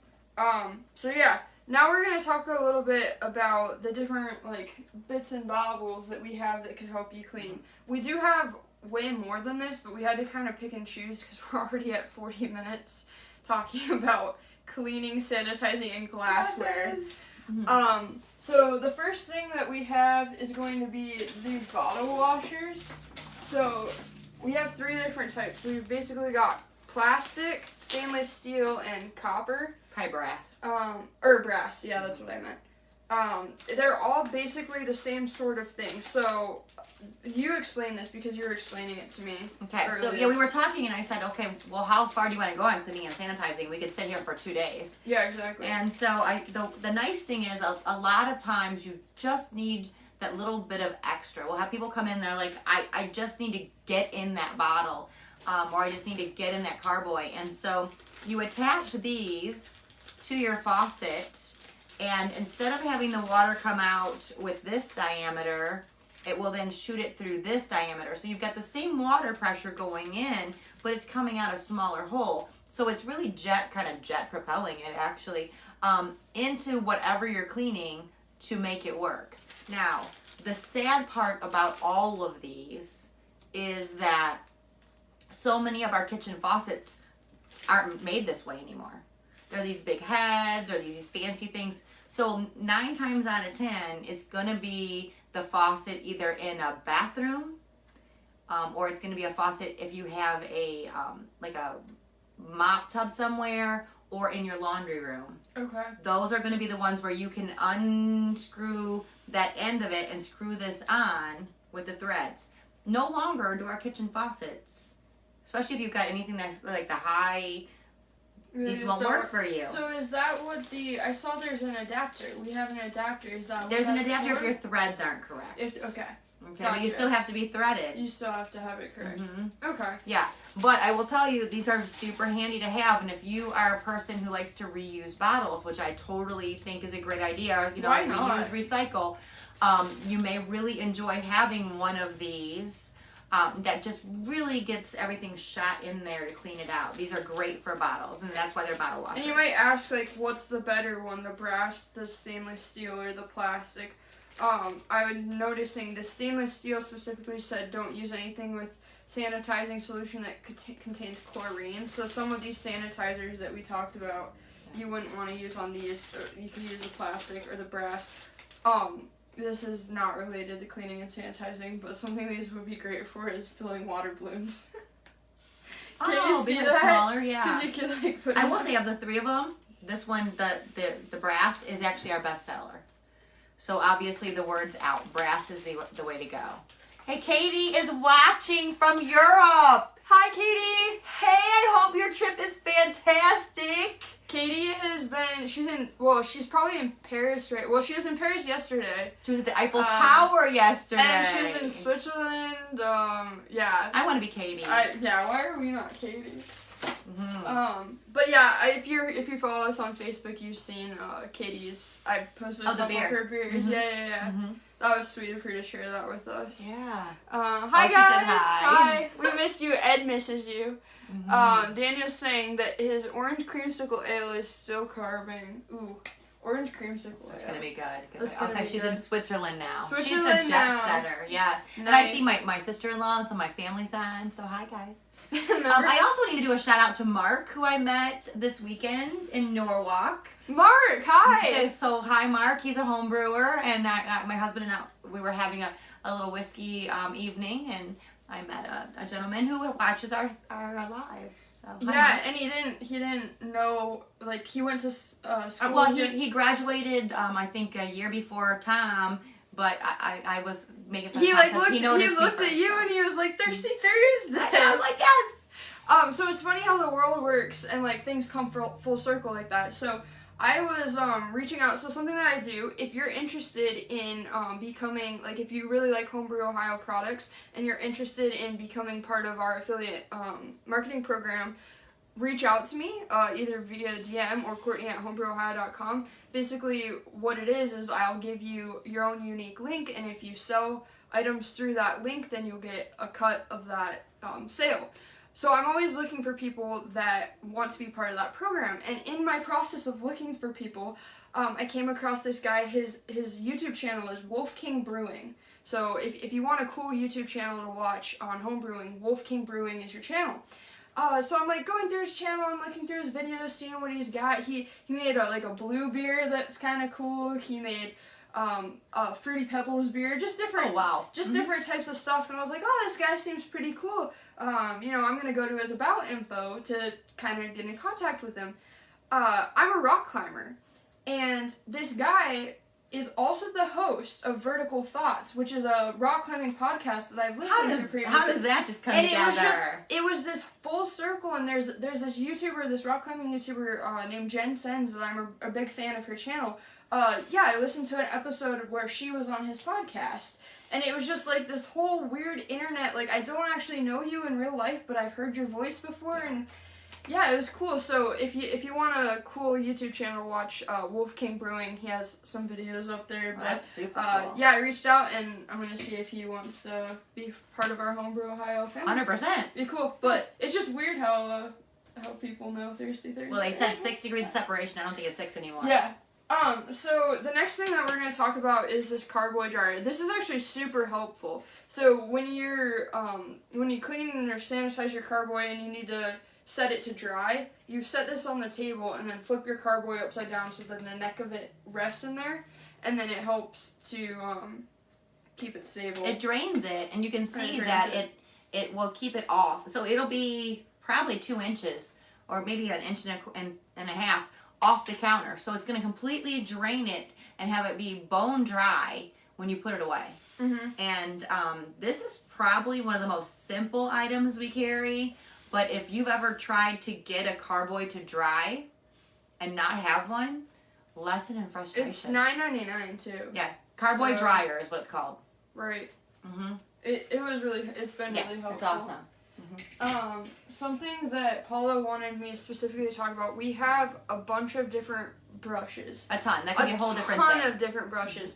So yeah, now we're going to talk a little bit about the different, like, bits and bobbles that we have that could help you clean. We do have way more than this, but we had to kind of pick and choose because we're already at 40 minutes talking about Cleaning, Sanitizing, and Glassware. Mm-hmm. So the first thing that we have is going to be these bottle washers. So we have 3 different types. So we've basically got plastic, stainless steel, and copper. Probably brass. Or brass, yeah, that's what I meant. They're all basically the same sort of thing. So you explain this because you were explaining it to me. Okay, earlier. so yeah, we were talking and I said, okay, well, how far do you want to go on cleaning and sanitizing? We could sit here for 2 days. Yeah, exactly. And so the nice thing is a lot of times you just need that little bit of extra. We'll have people come in, they're like, I just need to get in that bottle, or I just need to get in that carboy. And so you attach these to your faucet, and instead of having the water come out with this diameter, it will then shoot it through this diameter. So you've got the same water pressure going in, but it's coming out a smaller hole. So it's really kind of jet propelling it actually into whatever you're cleaning to make it work. Now, the sad part about all of these is that so many of our kitchen faucets aren't made this way anymore. They're these big heads or these fancy things. So 9 times out of 10, it's gonna be the faucet either in a bathroom, or it's going to be a faucet if you have a like a mop tub somewhere, or in your laundry room. Okay. Those are going to be the ones where you can unscrew that end of it and screw this on with the threads. No longer do our kitchen faucets, especially if you've got anything that's like the high, these won't work for you. So is that what I saw there's an adapter. We have an adapter. Is that what There's an that's adapter for? if your threads aren't correct. Okay. Okay, Gotcha. but you still have to be threaded. You still have to have it correct. Mm-hmm. Okay. Yeah, but I will tell you, these are super handy to have, and if you are a person who likes to reuse bottles, which I totally think is a great idea, you know, Why not? reuse, recycle, you may really enjoy having one of these that just really gets everything shot in there to clean it out. These are great for bottles, and that's why they're bottle washers. And you might ask, like, what's the better one, the brass, the stainless steel, or the plastic? I was noticing the stainless steel specifically said don't use anything with sanitizing solution that contains chlorine. So some of these sanitizers that we talked about, you wouldn't want to use on these. Or you could use the plastic or the brass. This is not related to cleaning and sanitizing, but something these would be great for is filling water balloons. Can you see because that? smaller, yeah. 'Cause you can, like, put I will say of the 3 of them, this one, the brass is actually our best seller. So obviously the word's out. Brass is the way to go. Hey, Katie is watching from Europe. Hi, Katie! Hey, I hope your trip is fantastic. Katie she's probably in Paris, right? Well, she was in Paris yesterday. She was at the Eiffel Tower yesterday. And she was in Switzerland, yeah. I want to be Katie. Why are we not Katie? Mm-hmm. But yeah, if you follow us on Facebook, you've seen Katie's. I posted a couple of her beers. Mm-hmm. Yeah. Mm-hmm. That was sweet of her to share that with us. Yeah. Hi she guys. said hi. We missed you. Ed misses you. Mm-hmm. Daniel's saying that his orange creamsicle ale is still carving. Ooh, orange creamsicle That's ale. gonna be good. That's gonna be she's good. in Switzerland now. Switzerland she's a jet now. setter. Yes. Nice. And I see my sister-in-law, so my family's on. So hi guys. Remember? I also need to do a shout out to Mark, who I met this weekend in Norwalk. Mark, hi. So hi, Mark. He's a home brewer, and my husband and I, we were having a little whiskey evening, and I met a gentleman who watches our live. So hi, Yeah, Mark. and he didn't know, like, he went to school. Well, he graduated I think a year before Tom. But I was making fun of Tom because he looked at you and he was like, Thirsty Thursday. I was like, yes. So it's funny how the world works and, like, things come full circle like that. So I was reaching out. So something that I do, if you're interested in becoming, like, if you really like Homebrew Ohio products and you're interested in becoming part of our affiliate marketing program, reach out to me either via DM or Courtney@homebrewOhio.com. Basically, what it is I'll give you your own unique link, and if you sell items through that link, then you'll get a cut of that sale. So I'm always looking for people that want to be part of that program, and in my process of looking for people, I came across this guy. His YouTube channel is Wolf King Brewing. So if you want a cool YouTube channel to watch on homebrewing, Wolf King Brewing is your channel. So I'm like going through his channel, I'm looking through his videos, seeing what he's got. He made like a blue beer that's kind of cool. He made a Fruity Pebbles beer, just different. Oh wow. Just different types of stuff, and I was like, oh, this guy seems pretty cool. You know, I'm gonna go to his about info to kind of get in contact with him. I'm a rock climber, and this guy is also the host of Vertical Thoughts, which is a rock climbing podcast that I've listened to previously. How does that just come and together? It was this full circle, and there's this YouTuber, this rock climbing YouTuber named Jen Sens, that I'm a big fan of her channel. I listened to an episode where she was on his podcast, and it was just like this whole weird internet, like, I don't actually know you in real life, but I've heard your voice before, and yeah, it was cool. So if you want a cool YouTube channel to watch, Wolf King Brewing, he has some videos up there. But, that's super cool. Yeah, I reached out, and I'm going to see if he wants to be part of our Homebrew Ohio family. 100%. Be cool. But it's just weird how people know Thirsty Thursday. Well, they said 6 degrees of separation. I don't think it's 6 anymore. Yeah. So the next thing that we're going to talk about is this carboy dryer. This is actually super helpful. So when you're, when you clean or sanitize your carboy and you need to set it to dry, you set this on the table and then flip your carboy upside down so that the neck of it rests in there, and then it helps to keep it stable. It drains it, and you can see that it will keep it off. So it'll be probably 2 inches or maybe an inch and a half off the counter. So it's going to completely drain it and have it be bone dry when you put it away. Mm-hmm. And this is probably one of the most simple items we carry. But if you've ever tried to get a carboy to dry and not have one, lesson in frustration. It's $9.99 too. Yeah, carboy dryer is what it's called. Right. Mm-hmm. It's been really helpful. It's awesome. Mm-hmm. Something that Paula wanted me to specifically talk about, we have a bunch of different brushes. A ton. That could be a whole different thing. A ton of different brushes.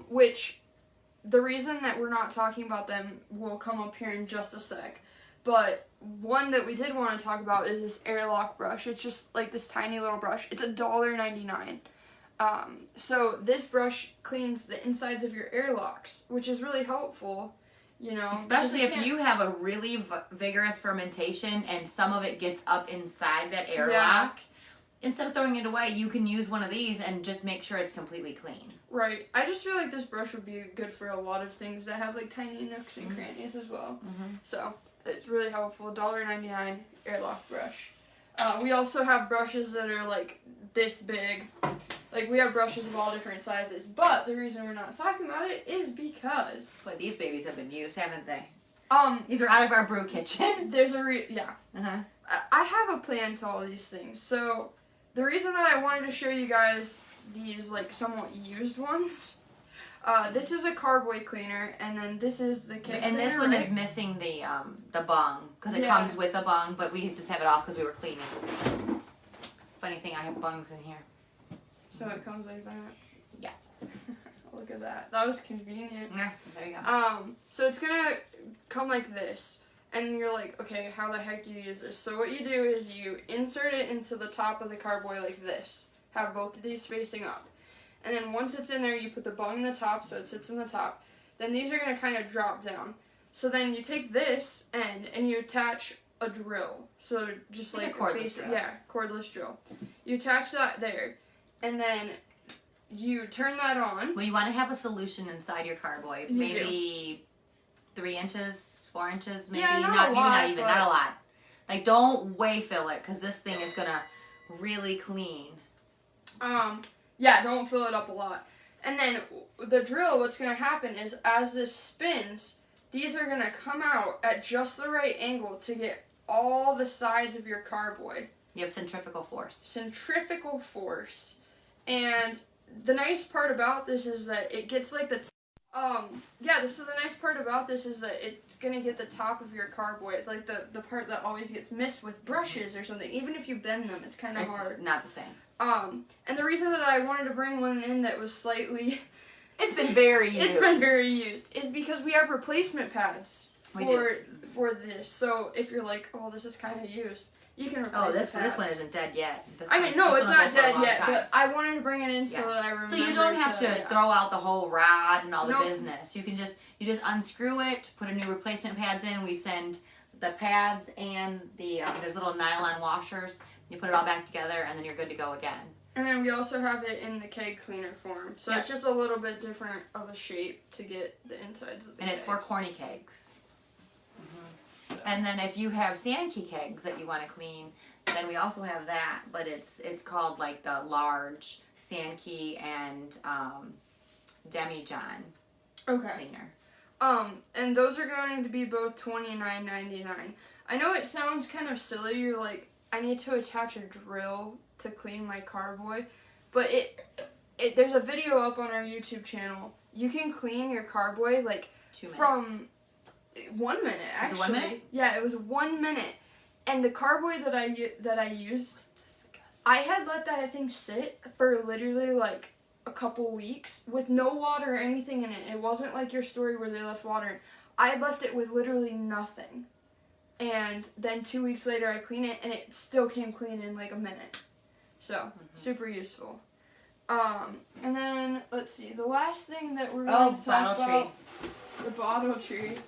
Which, the reason that we're not talking about them will come up here in just a sec. But one that we did want to talk about is this Airlock brush. It's just like this tiny little brush. It's $1.99. So this brush cleans the insides of your airlocks, which is really helpful, you know. Especially if you have a really vigorous fermentation and some of it gets up inside that airlock. Yeah. Instead of throwing it away, you can use one of these and just make sure it's completely clean. Right. I just feel like this brush would be good for a lot of things that have like tiny nooks and crannies as well. Mm-hmm. So it's really helpful. $1.99 Airlock brush. We also have brushes that are like this big. Like, we have brushes of all different sizes. But the reason we're not talking about it is because... But these babies have been used, haven't they? These are out of our brew kitchen. There's yeah. Uh-huh. I have a plan to all these things. So the reason that I wanted to show you guys these like somewhat used ones, this is a carboy cleaner, and then this is the kit and cleaner, this one is missing the bung because it comes with a bung, but we just have it off because we were cleaning. Funny thing, I have bungs in here. So it comes like that. Yeah. Look at that. That was convenient. Yeah, there you go. So it's gonna come like this. And you're like, okay, how the heck do you use this? So what you do is you insert it into the top of the carboy like this. Have both of these facing up. And then once it's in there, you put the bung in the top so it sits in the top. Then these are going to kind of drop down. So then you take this end and you attach a drill. So just like a cordless drill. Yeah, cordless drill. You attach that there. And then you turn that on. Well, you want to have a solution inside your carboy. Maybe 3 inches, 4 inches, maybe. Yeah, not a lot. Like, don't way fill it because this thing is going to really clean. Yeah, don't fill it up a lot. And then the drill, what's going to happen is as this spins, these are going to come out at just the right angle to get all the sides of your carboy. You have centrifugal force. Centrifugal force. And the nice part about this is that it gets like the... so the nice part about this is that it's going to get the top of your carboy, like the part that always gets missed with brushes or something. Even if you bend them, it's kind of hard. It's not the same. And the reason that I wanted to bring one in that was slightly... It's been very used. Is because we have replacement pads for this. So if you're like, oh, this is kind of used, you can replace the pads. This one isn't dead yet. It's not dead yet, but I wanted to bring it in so that I remember. So you don't have to throw out the whole rod and all the business. You can just unscrew it, put a new replacement pads in. We send the pads and the there's little nylon washers. You put it all back together, and then you're good to go again. And then we also have it in the keg cleaner form. So it's just a little bit different of a shape to get the insides of the And kegs. it's for corny kegs. So. And then if you have sand key kegs that you want to clean, then we also have that, but it's called like the large sand key and demi-john cleaner. And those are going to be both $29.99. I know it sounds kind of silly. You're like, I need to attach a drill to clean my carboy, but there's a video up on our YouTube channel. You can clean your carboy like 2 minutes. From 1 minute actually. Was it 1 minute? Yeah, it was 1 minute. And the carboy that I used, I had let that thing sit for literally like a couple weeks with no water or anything in it. It wasn't like your story where they left water in. I had left it with literally nothing. And then 2 weeks later I clean it and it still came clean in like a minute. So, super useful. And then, let's see, the last thing that we're going to talk about, the bottle tree.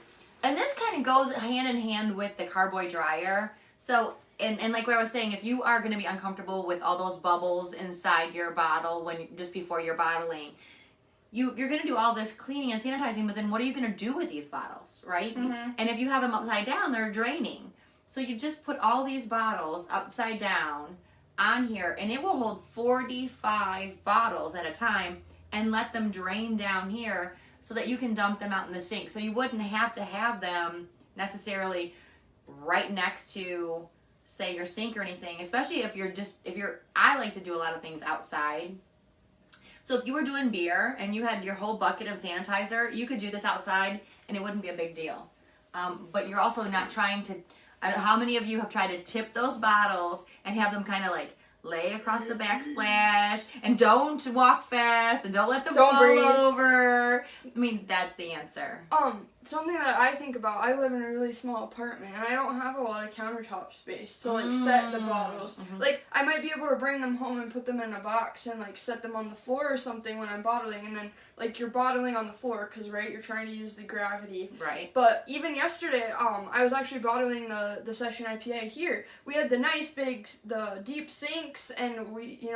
And this kind of goes hand in hand with the carboy dryer. So, and like what I was saying, if you are going to be uncomfortable with all those bubbles inside your bottle just before you're bottling, you're going to do all this cleaning and sanitizing, but then what are you going to do with these bottles, right? Mm-hmm. And if you have them upside down, they're draining. So you just put all these bottles upside down on here, and it will hold 45 bottles at a time and let them drain down here so that you can dump them out in the sink. So you wouldn't have to have them necessarily right next to, say, your sink or anything, especially if I like to do a lot of things outside. So if you were doing beer and you had your whole bucket of sanitizer, you could do this outside and it wouldn't be a big deal. But you're also not trying to, I don't know how many of you have tried to tip those bottles and have them kind of like lay across the backsplash, and don't walk fast, and don't let them fall over. I mean, that's the answer. Something that I think about, I live in a really small apartment, and I don't have a lot of countertop space to, like, set the bottles. Mm-hmm. Like, I might be able to bring them home and put them in a box and, like, set them on the floor or something when I'm bottling, and then, like, you're bottling on the floor, because, right, you're trying to use the gravity. Right. But even yesterday, I was actually bottling the Session IPA here. We had the nice big, the deep sinks, and we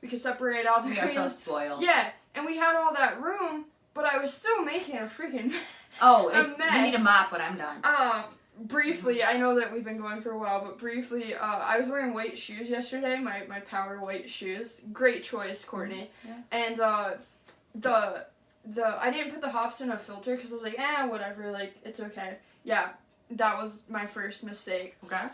could separate out the We are so spoiled. Yeah, and we had all that room, but I was still making a freaking mess. You need a mop when I'm done. Briefly, I know that we've been going for a while, but briefly, I was wearing white shoes yesterday, my power white shoes. Great choice, Courtney. Yeah. And I didn't put the hops in a filter because I was like, whatever, like, it's okay. Yeah, that was my first mistake. Okay.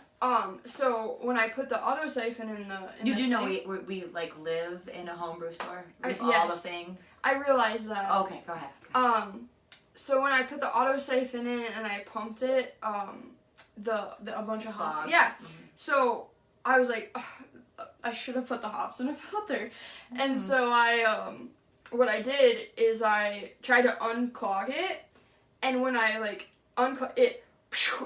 So when I put the autosiphon in the you do know we like live in a homebrew store with all the things. I realized that. Okay, go ahead. So when I put the autosiphon in and I pumped it, a bunch of hops. Yeah. Mm-hmm. So I was like, I should have put the hops in a filter, and so what I did is I tried to unclog it, and when I like unclog it.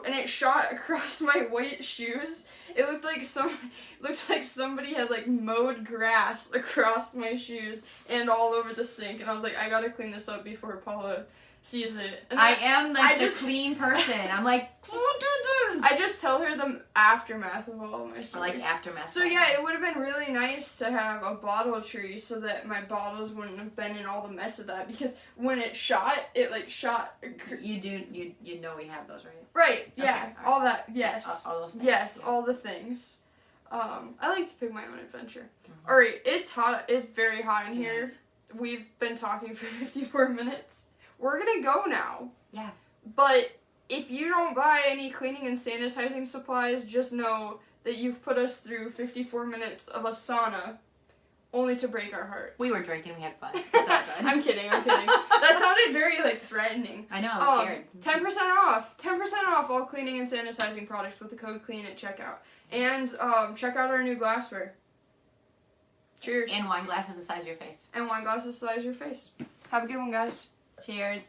And it shot across my white shoes. It looked like somebody had like mowed grass across my shoes and all over the sink. And I was like, I gotta clean this up before Paula sees it. And I am like the clean person. I'm like, don't do this. I just tell her the aftermath of all of my stories. I like aftermath. So yeah, it would have been really nice to have a bottle tree so that my bottles wouldn't have been in all the mess of that. Because when it shot, it like shot. You know we have those, right? Right. Yeah. Okay, all that. Yes. All those things. Yes. Yeah. All the things. I like to pick my own adventure. Mm-hmm. All right. It's hot. It's very hot in here. Yes. We've been talking for 54 minutes. We're gonna go now. Yeah. But if you don't buy any cleaning and sanitizing supplies, just know that you've put us through 54 minutes of a sauna, only to break our hearts. We were drinking. We had fun. It's all good. I'm kidding. That sounded very, like, threatening. I know. I was scared. 10% off. 10% off all cleaning and sanitizing products with the code CLEAN at checkout. And check out our new glassware. Cheers. And wine glasses the size of your face. And wine glasses the size of your face. Have a good one, guys. Cheers.